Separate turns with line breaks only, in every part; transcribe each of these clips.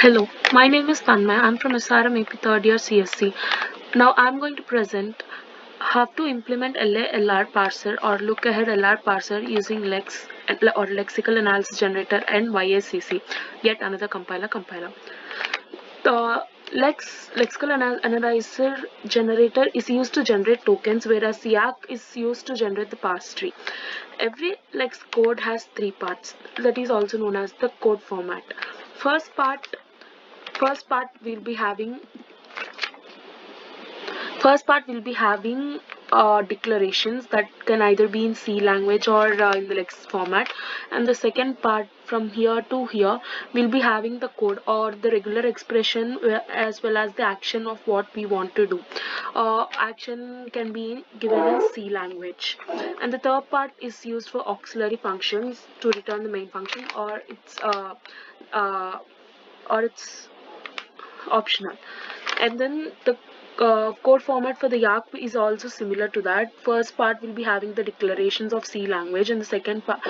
Hello, my name is Tanmay. I'm from SRM AP third year CSC. Now I'm going to present how to implement LA-LR parser or look ahead LR parser using Lex or lexical analysis generator and YACC, yet another compiler. The lexical analyzer generator is used to generate tokens, whereas YAC is used to generate the parse tree. Every Lex code has three parts, that is also known as the code format. First part first part will be having first part will be having declarations that can either be in C language or in the Lex format, and the second part from here to here will be having the code or the regular expression as well as the action of what we want to do. Action can be given in C language, and the third part is used for auxiliary functions to return the main function, uh, or it's optional. And then the code format for the YAC is also similar to that. First part will be having the declarations of C language, and the second part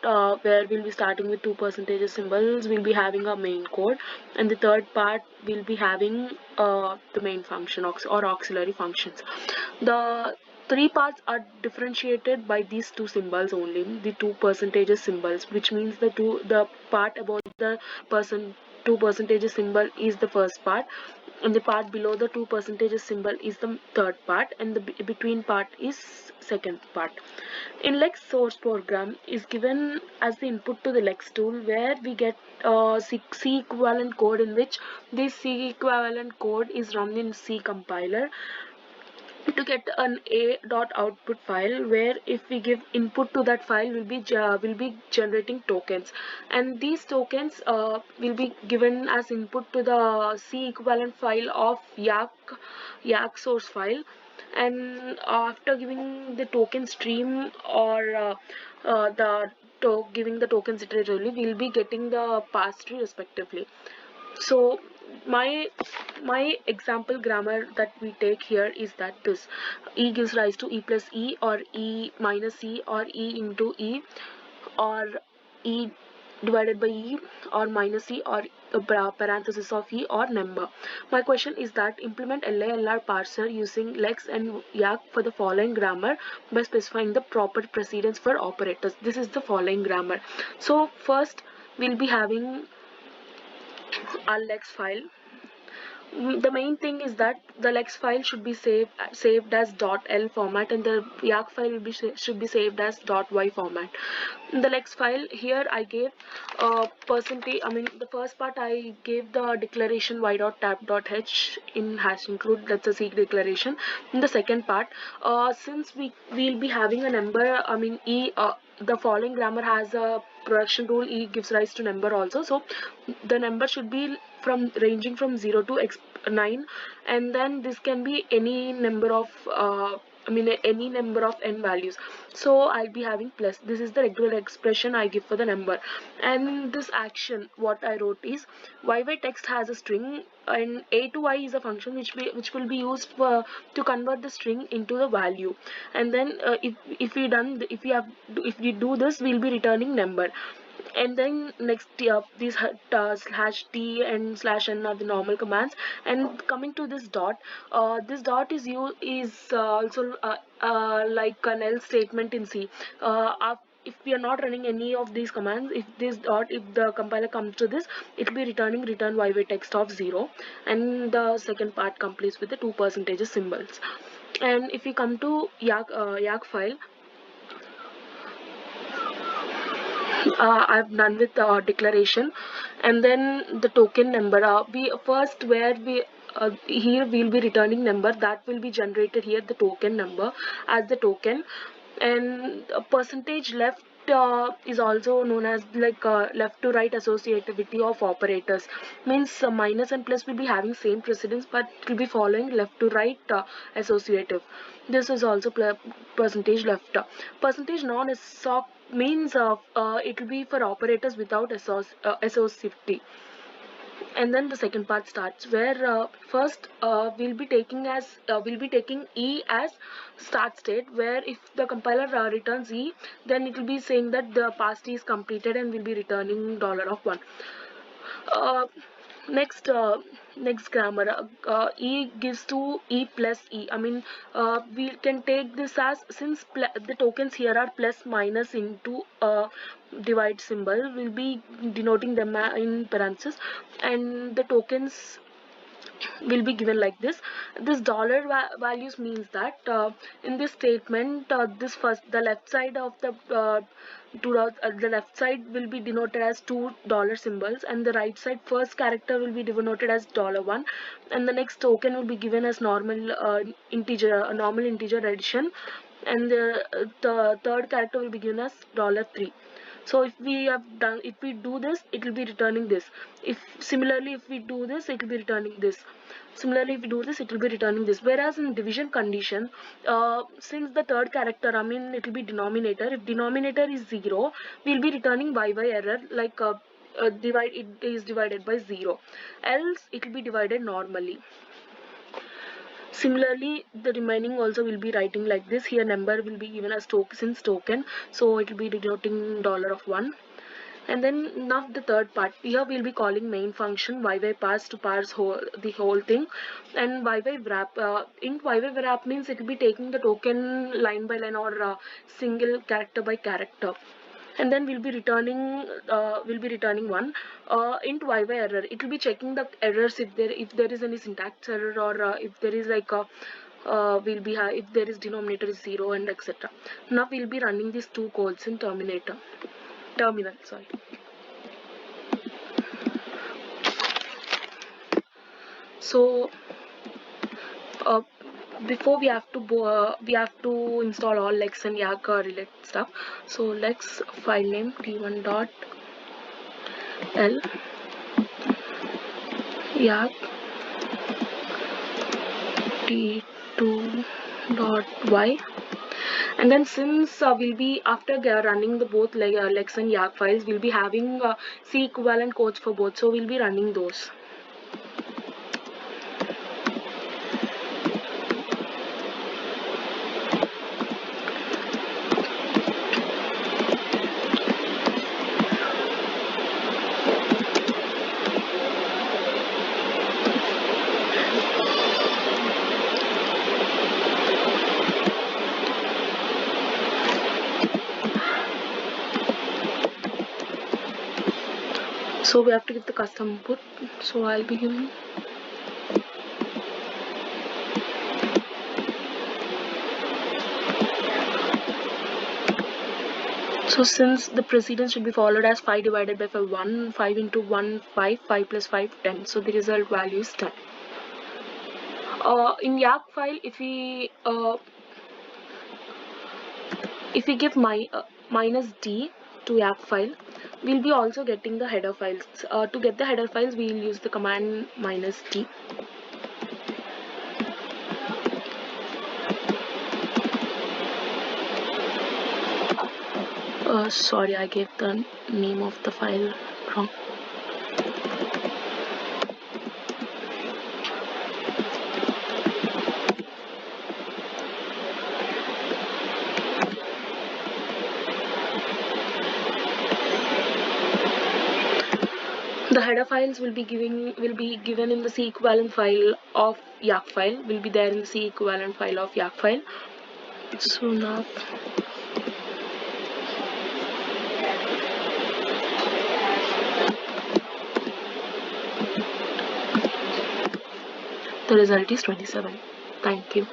where we'll be starting with 2% symbols will be having a main code, and the third part will be having the main function or auxiliary functions. The three parts are differentiated by these two symbols only, the 2% symbols, which means the part about the person 2% symbol is the first part, and the part below the 2% symbol is the third part, and the between part is second part. In Lex source program is given as the input to the Lex tool, where we get C equivalent code, in which this C equivalent code is run in C compiler to get an a dot output file, where if we give input to that file will be generating tokens, and these tokens will be given as input to the C equivalent file of YAC source file. And after giving the token stream or giving the tokens iteratively, we'll be getting the pass tree respectively. So my my example grammar that we take here is that this E gives rise to E plus E, or E minus E, or E into E, or E divided by E, or minus E, or a parenthesis of E, or number. My question is that implement LA-LR parser using Lex and YAC for the following grammar by specifying the proper precedence for operators. This is the following grammar. So first we'll be having our Lex file. The main thing is that the Lex file should be saved as .l format, and the YAC file will be should be saved as .y format. In the Lex file here I gave percentage. I mean, the first part I gave the declaration y.tab.h in hash include. That's a C declaration. In the second part, since we'll be having a number. I mean, the following grammar has a production rule. E gives rise to number also, so the number should be from ranging from 0 to 9, and then this can be any number of any number of n values. So I'll be having plus. This is the regular expression I give for the number. And this action what I wrote is yy text has a string, and a to y is a function which will be used to convert the string into the value. And then if we do this, we'll be returning number. And then next, these slash t and slash n are the normal commands. And coming to this dot is also like an else statement in C. If we are not running any of these commands, if the compiler comes to this, it will be return yy text of 0, and the second part completes with the 2% symbols. And if we come to YAC file, I've done with declaration, and then the token number. We first where we here we'll be returning number that will be generated here, the token number as the token. And a percentage left is also known as like left to right associativity of operators. Means minus and plus will be having same precedence, but it will be following left to right associative. This is also percentage left. Percentage non-SOC means it will be for operators without associativity. And then the second part starts, where first we'll be taking E as start state, where if the compiler returns E, then it will be saying that the pass T is completed, and we'll be returning $1. Uh, next grammar, e gives to e plus e. I mean, we can take this as, since the tokens here are plus minus into divide symbol, we'll be denoting them in parentheses, and the tokens will be given like this. This dollar values means that in this statement, this first, the left side of the the left side will be denoted as $2 symbols, and the right side first character will be denoted as $1, and the next token will be given as normal integer, a normal integer addition, and the third character will be given as $3. So if we do this, it will be returning this. If similarly, if we do this, it will be returning this. Similarly, if we do this, it will be returning this. Whereas in division condition, since the third character, I mean, it will be denominator. If denominator is 0, we'll be returning y error, like it is divided by 0. Else it will be divided normally. Similarly, the remaining also will be writing like this. Here number will be given as token, so it will be denoting $1. And then now the third part, here we'll be calling main function yparse to parse the whole thing, and ywrap. Int ywrap means it will be taking the token line by line, or single character by character, and then we'll be returning one int y error. It will be checking the errors, if there is any syntax error, or if there is like a if there is denominator is 0, and etc. Now we'll be running these two codes in terminal, sorry. So before we have to install all lex and yak related stuff. So lex file name t1.l, yak t2.y, and then since we'll be, after running the both lex and yak files, we'll be having C equivalent codes for both, so we'll be running those. So we have to give the custom input, so I'll be giving since the precedence should be followed as 5 divided by 5, 1, 5 into 1, 5, 5 plus 5, 10. So the result value is 10. In yak file, if we give minus d to yak file, we'll be also getting the header files. To get the header files, we'll use the command minus d. Sorry, I gave the name of the file wrong. The header files will be given in the C equivalent file of yak file. Will be there in the C equivalent file of yak file. So now the result is 27. Thank you.